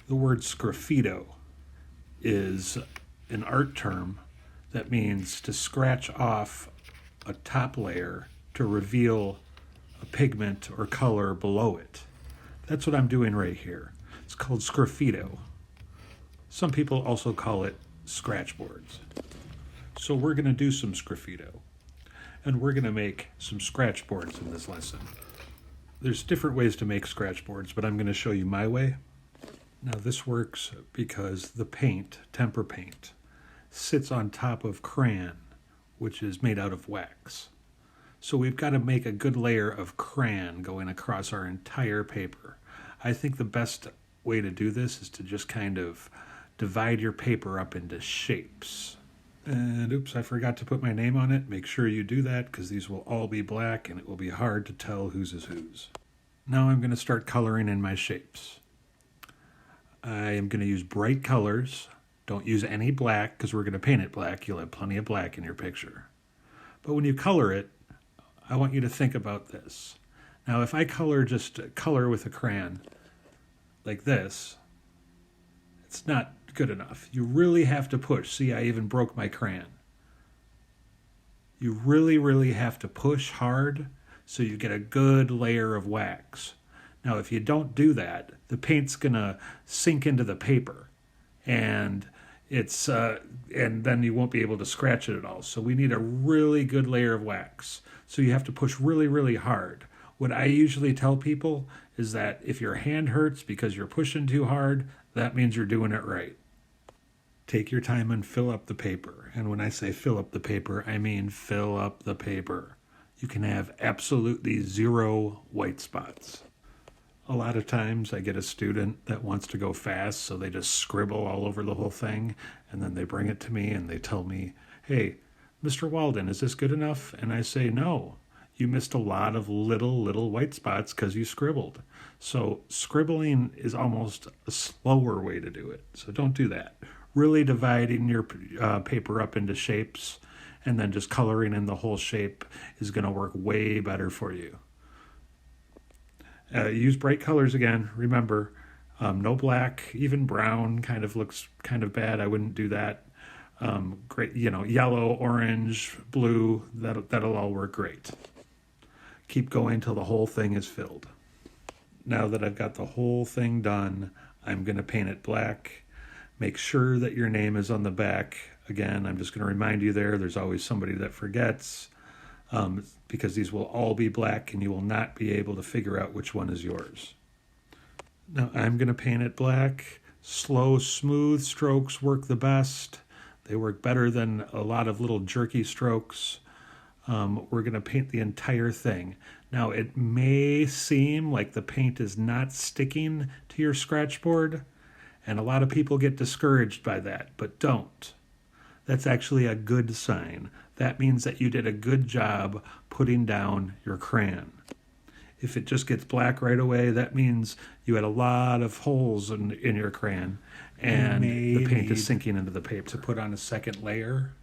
The word sgraffito is an art term that means to scratch off a top layer to reveal a pigment or color below it. That's what I'm doing right here. It's called sgraffito. Some people also call it scratch boards. So we're going to do some sgraffito, and we're going to make some scratch boards in this lesson. There's different ways to make scratch boards, but I'm going to show you my way. Now this works because the paint, tempera paint, sits on top of crayon, which is made out of wax. So we've got to make a good layer of crayon going across our entire paper. I think the best way to do this is to just kind of divide your paper up into shapes. And oops, I forgot to put my name on it. Make sure you do that because these will all be black and it will be hard to tell whose is whose. Now I'm going to start coloring in my shapes. I am going to use bright colors. Don't use any black because we're going to paint it black. You'll have plenty of black in your picture. But when you color it, I want you to think about this. Now if I just color with a crayon like this, it's not good enough. You really have to push. See, I even broke my crayon. You really, really have to push hard so you get a good layer of wax. Now, if you don't do that, the paint's gonna sink into the paper, and and then you won't be able to scratch it at all. So we need a really good layer of wax. So you have to push really, really hard. What I usually tell people is that if your hand hurts because you're pushing too hard, that means you're doing it right. Take your time and fill up the paper. And when I say fill up the paper, I mean fill up the paper. You can have absolutely zero white spots. A lot of times I get a student that wants to go fast, so they just scribble all over the whole thing, and then they bring it to me and they tell me, hey, Mr. Walden, is this good enough? And I say, no, you missed a lot of little white spots because you scribbled. So scribbling is almost a slower way to do it, so don't do that. Really dividing your paper up into shapes and then just coloring in the whole shape is going to work way better for you. Use bright colors again. Remember, no black, even brown kind of looks kind of bad. I wouldn't do that. Great, yellow, orange, blue, that'll all work great. Keep going till the whole thing is filled. Now that I've got the whole thing done, I'm going to paint it black. Make sure that your name is on the back. Again, I'm just going to remind you there's always somebody that forgets. Because these will all be black and you will not be able to figure out which one is yours. Now I'm going to paint it black. Slow, smooth strokes work the best. They work better than a lot of little jerky strokes. We're going to paint the entire thing. Now it may seem like the paint is not sticking to your scratch board, and a lot of people get discouraged by that, but don't. That's actually a good sign. That means that you did a good job putting down your crayon. If it just gets black right away, that means you had a lot of holes in your crayon and the paint is sinking into the paper. To put on a second layer,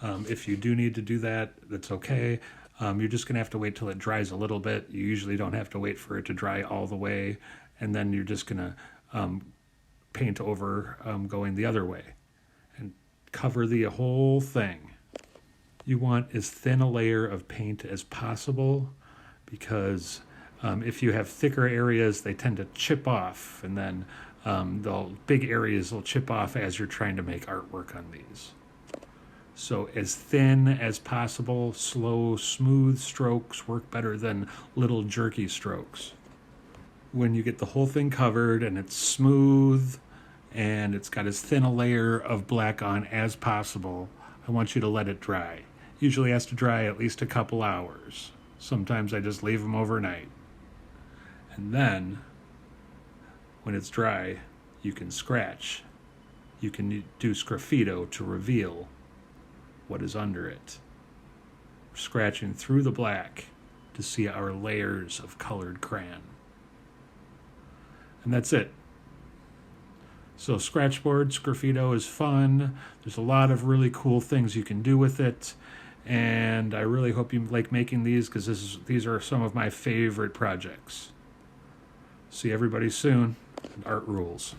if you do need to do that, that's okay. You're just going to have to wait till it dries a little bit. You usually don't have to wait for it to dry all the way, and then you're just going to paint over going the other way and cover the whole thing. You want as thin a layer of paint as possible because if you have thicker areas, they tend to chip off, and then the big areas will chip off as you're trying to make artwork on these. So as thin as possible, slow, smooth strokes work better than little jerky strokes. When you get the whole thing covered and it's smooth and it's got as thin a layer of black on as possible, I want you to let it dry. Usually has to dry at least a couple hours. Sometimes I just leave them overnight. And then, when it's dry, you can scratch. You can do sgraffito to reveal what is under it. We're scratching through the black to see our layers of colored crayon. And that's it. So scratchboard, sgraffito is fun. There's a lot of really cool things you can do with it. And I really hope you like making these because these are some of my favorite projects. See everybody soon. Art rules.